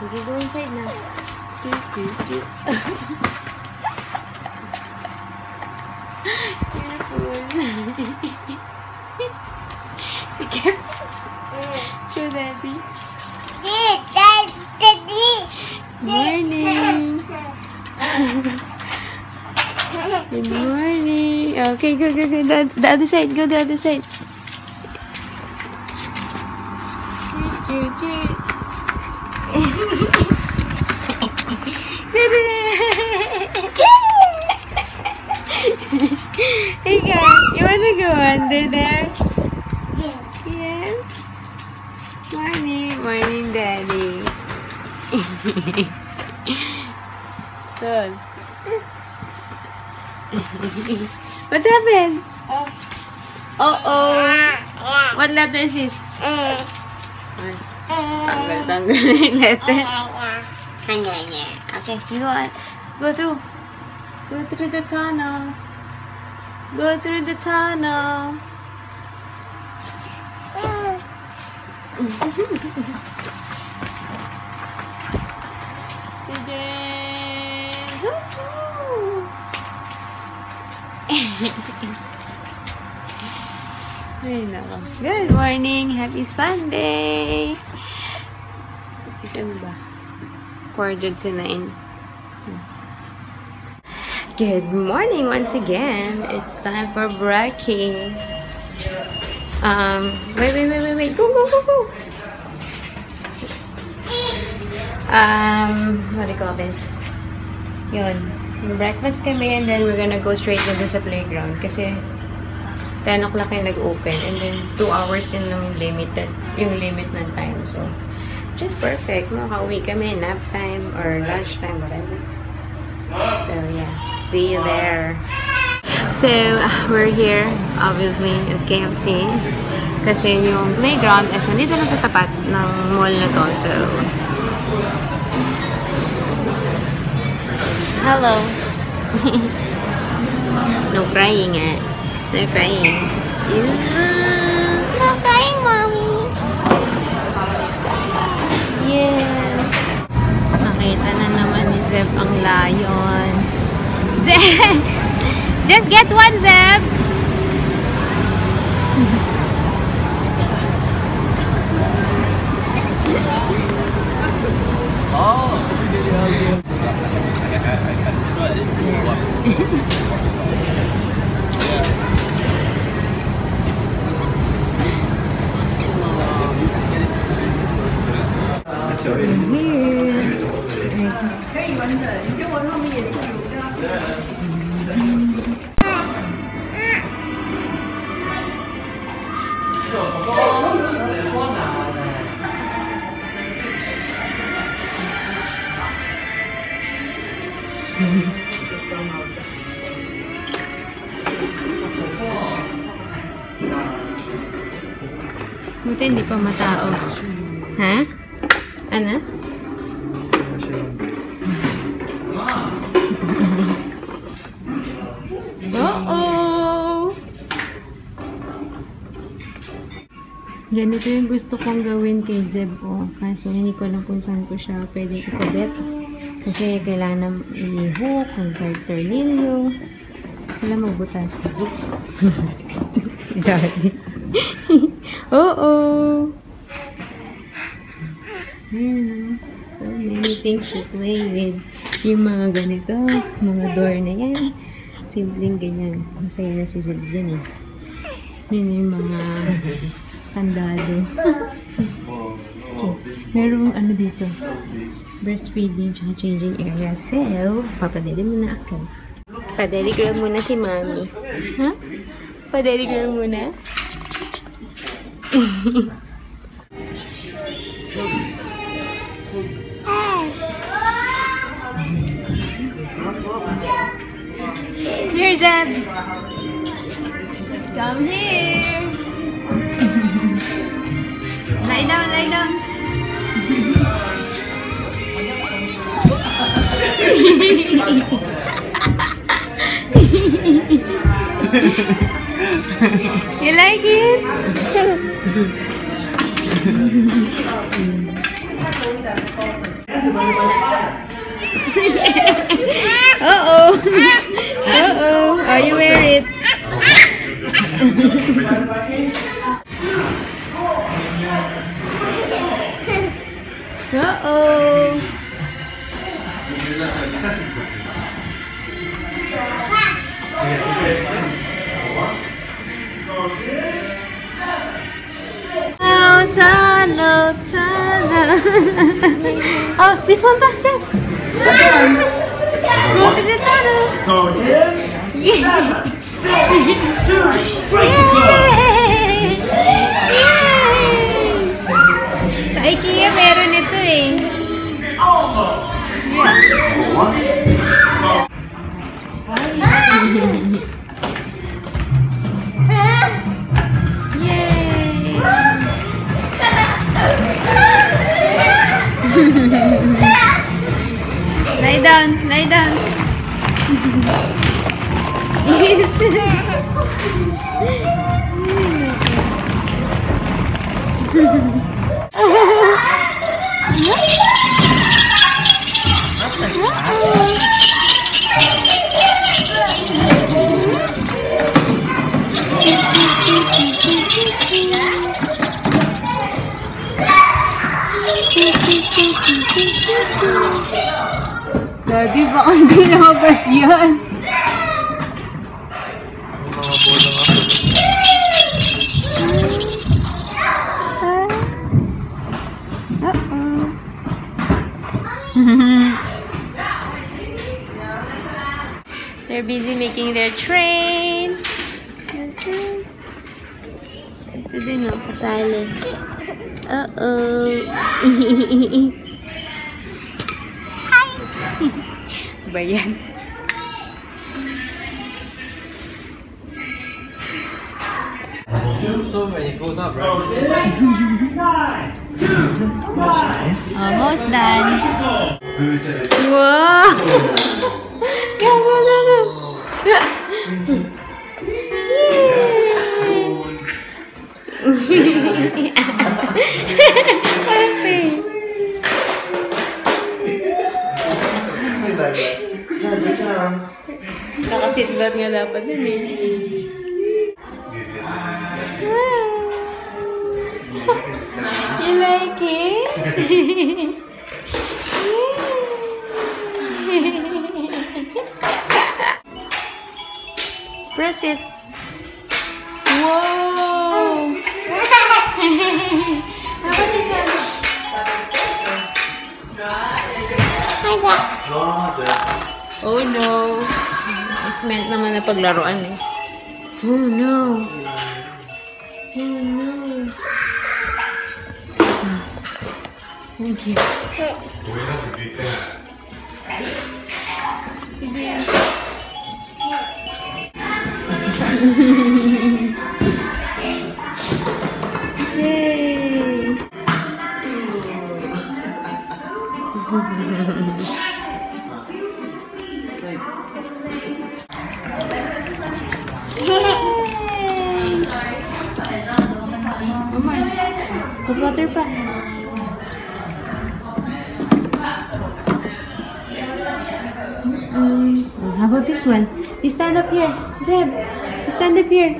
Okay, go inside now. Careful. Sige. Show daddy. Morning. Good morning. Okay, go. The other side. Go the other side. Hey guys, you wanna go under there? Yes. Morning, daddy. Sus. What happened? What letters is? Tanggal letters. Okay, go through. Go through the tunnel. Go through the tunnel. Good morning. Happy Sunday. Ito ba? 4:09. Good morning once again. It's time for breaking. Wait. Go. What do you call this? Yun. Breakfast kami and then we're gonna go straight na sa playground kasi 10 o'clock yung nag-open and then 2 hours din lang yung limit ng time. So, just perfect. Makauwi kami, nap time or lunch time, whatever. So, yeah. See you there. So, we're here, obviously, at KFC. Kasi yung playground is nandito na sa tapat ng mall na to. So, hello. No crying, eh. No crying. No crying, mommy. Yes. Nakita na naman ni Zeb ang lion. Zeb! Just get one, Zeb! Buti hindi pa matao. Ha? Ano? Ganito yung gusto kong gawin kay Zeb. Kaso hindi ko alam kung saan ko siya pwede ikabit. Kasi kailangan i-hook, ang tornilyo. Wala magbutas. Daddy. Ayan. So many things to play with. Yung mga ganito, mga door na yan. Simpleng ganyan. Masaya na si Zeb dyan eh. Yun yung mga kandado. Okay. Merong ano dito. Breastfeeding tsaka changing area. So, papadeli muna ako. Padeli girl muna si Mami. Ha? Padeli girl muna. Here's Zeb. Come here. Lie down, lie down. You like it? Uh-oh. Uh-oh. Oh, you wear it. Uh-oh. Oh, tunnel, tunnel. Oh, this one back there. Go to the tunnel. Yeah. 6, 2, 3, go! Sa IKEA meron ito eh. Almost! Yay! Lie down, lie down. Daddy, baka hindi lumabas yan. They're busy making their train. Ito din o, kasali. Uh-oh. Ba yan? Almost done. Wow! Go, go, go, go! Naka-seatbelt nga dapat din eh. You like it? Press it. Whoa! How about this one? Oh no! It's meant naman na paglaruan eh. Oh no! Oh no! Thank you. Yay! Put water pa. How about this one? You stand up here. Zeb, you stand up here.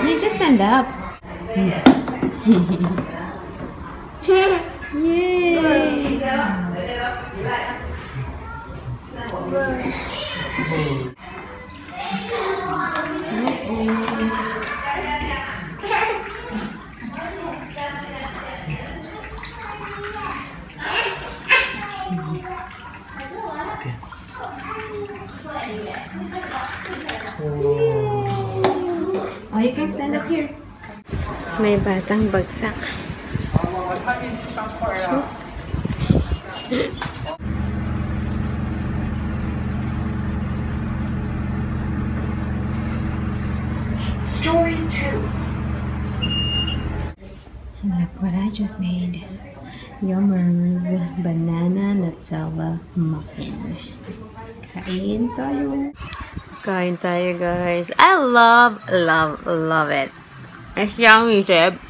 You just stand up. Yay! Oh, you can stand up here. May batang bagsak. Story 2. Look what I just made. Yummers banana Nutella muffin. Kain tayo. Kain tayo, guys. I love it. It's yummy, Jeb.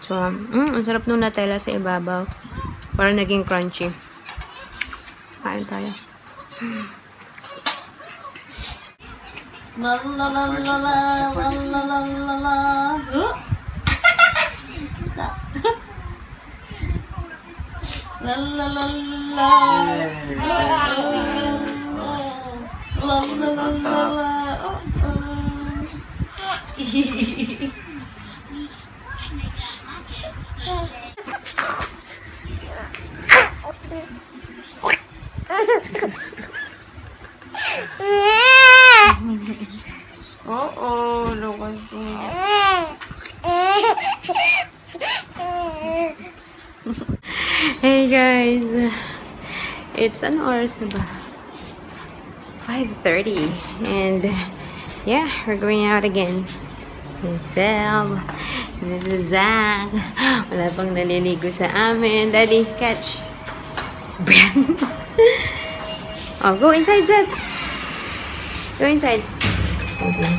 So, ang sarap nung Nutella sa ibabaw. Parang naging crunchy. Kain tayo. La la la la la la la la la la. La la la la. La la la la. Oh, look at Hey guys, it's an oras na ba? 5:30 and yeah, we're going out again. Sel, this is Zach. Wala pang naliligo sa amin. Daddy, catch. Oh, go inside, Zeb. Go inside. Okay.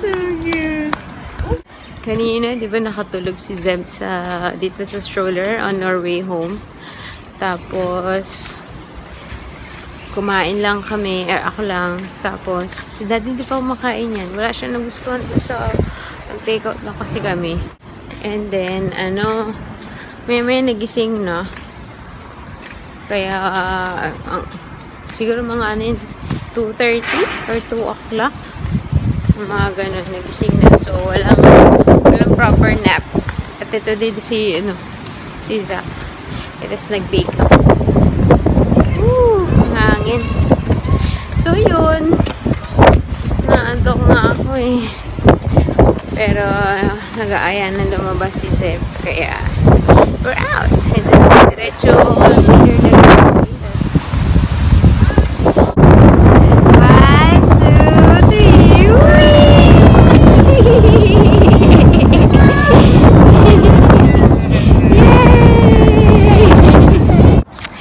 So cute. Kanina, di ba nakatulog si Zeb dito sa stroller on our way home. Tapos, kumain lang kami, ako lang. Tapos, si Daddy di pa kumakain yan. Wala siya nagustuhan ko sa nag-takeout lang kasi kami. And then, may nagising na. Kaya, siguro mga 2:30 or 2 o'clock. Mga ganun, nagising na. So, walang proper nap. At ito din si Zach. Tapos nag-bake ako. Hangin. So, yun. Naantok na ako eh. Pero, nag-aaya na lumabas si Zeb. Kaya, we're out. And then, diretso.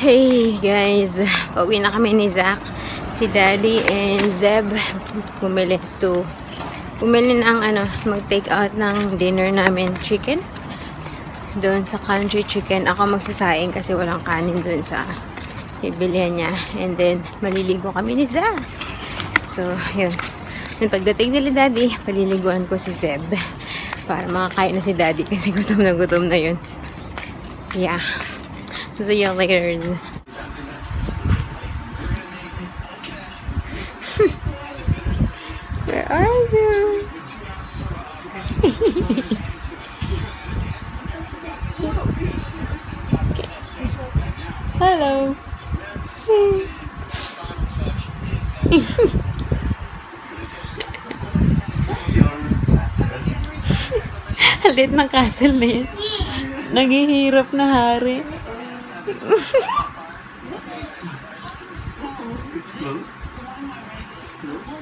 Hey guys, pauwi na kami ni Zach, si Daddy and Zeb. Bumili ng mag-take out ng dinner namin, chicken. Doon sa country chicken. Ako magsasaing kasi walang kanin doon sa ibilihan niya. And then, maliligo kami ni Zach. So, yun. Yung pagdating nila Daddy, paliliguan ko si Zeb. Para makakain na si Daddy kasi gutom na yun. Yeah. See you later. Where are you? Okay. Hello. Halit ng castle na yun. Naghihirap na hari. It's closed. It's closed.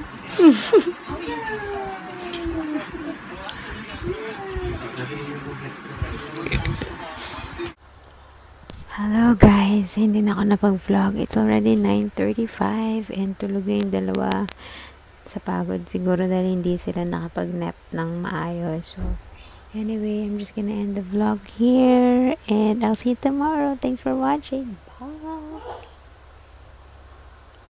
Hello guys, hindi na ako napag-vlog. It's already 9:35 and tulog na yung dalawa sa pagod. Siguro dahil hindi sila nakapag-nap ng maayos. So, anyway, I'm just gonna end the vlog here and I'll see you tomorrow. Thanks for watching. Bye!